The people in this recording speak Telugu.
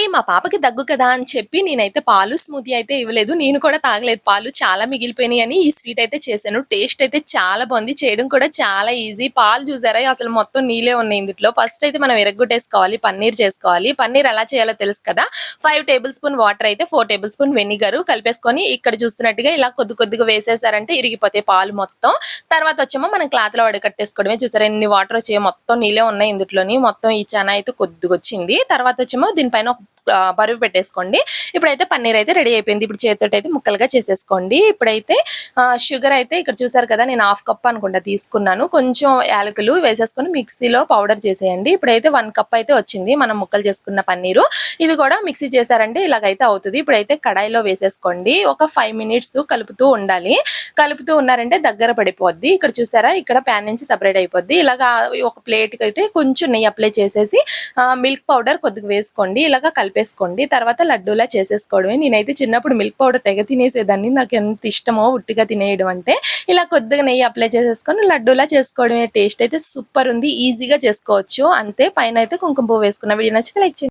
ఏంటి మా పాపకి దగ్గు కదా అని చెప్పి నేనైతే పాలు స్మూతీ అయితే ఇవ్వలేదు. నేను కూడా తాగలేదు పాలు. చాలా మిగిలిపోయినాయని ఈ స్వీట్ అయితే చేశాను. టేస్ట్ అయితే చాలా బావుంది. చేయడం కూడా చాలా ఈజీ. పాలు చూసారా అసలు మొత్తం నీళ్ళే ఉన్నాయి ఇందుట్లో. ఫస్ట్ అయితే మనం విరగ్గొట్టేసుకోవాలి. పన్నీర్ చేసుకోవాలి. పన్నీర్ ఎలా చేయాలో తెలుసు కదా! 5 టేబుల్ స్పూన్ వాటర్ అయితే 4 టేబుల్ స్పూన్ వెనిగర్ కలిపేసుకొని ఇక్కడ చూస్తున్నట్టుగా ఇలా కొద్ది కొద్దిగా వేసేసారంటే ఇరిగిపోతాయి పాలు మొత్తం. తర్వాత వచ్చేమో మనం క్లాత్‌లో వడకట్టేసుకోవడమే. చూసారా ఎన్ని వాటర్ వచ్చాయో మొత్తం నీళ్ళే ఉన్నాయి ఇందుట్లోని. మొత్తం ఈ చెన అయితే కొద్దిగొచ్చింది. తర్వాత వచ్చేమో దీనిపైన ఒక బరువు పెట్టేసుకోండి. ఇప్పుడైతే పన్నీర్ అయితే రెడీ అయిపోయింది. ఇప్పుడు చేత్తోటైతే ముక్కలుగా చేసేసుకోండి. ఇప్పుడైతే షుగర్ అయితే ఇక్కడ చూసారు కదా! నేను హాఫ్ కప్ అనుకుంటా తీసుకున్నాను. కొంచెం యాలకులు వేసేసుకొని మిక్సీలో పౌడర్ చేసేయండి. ఇప్పుడైతే 1 కప్ అయితే వచ్చింది మనం ముక్కలు చేసుకున్న పన్నీరు. ఇది కూడా మిక్సీ చేశారంటే ఇలాగైతే అవుతది. ఇప్పుడైతే కడాయిలో వేసేసుకోండి. ఒక 5 మినిట్స్ కలుపుతూ ఉండాలి. కలుపుతూ ఉన్నారంటే దగ్గర పడిపోద్ది. ఇక్కడ చూసారా ఇక్కడ ప్యాన్ నుంచి సెపరేట్ అయిపోద్ది. ఇలాగా ఒక ప్లేట్‌కి అయితే కొంచెం నెయ్యి అప్లై చేసేసి మిల్క్ పౌడర్ కొద్దిగా వేసుకోండి. ఇలాగా కలిపేసుకోండి. తర్వాత లడ్డూలా చేసేసుకోవడమే. నేనైతే చిన్నప్పుడు మిల్క్ పౌడర్ తెగ తినేసేదాన్ని. నాకెంత ఇష్టమో ఉట్టిగా తినేయడం అంటే. ఇలా కొద్దిగా నెయ్యి అప్లై చేసేసుకొని లడ్డూలా చేసుకోవడమే. టేస్ట్ అయితే సూపర్ ఉంది. ఈజీగా చేసుకోవచ్చు. అంతే పైన అయితే కుంకుమ పువ్వు వేసుకున్న. వీడియో నచ్చితే లైక్ చేయండి.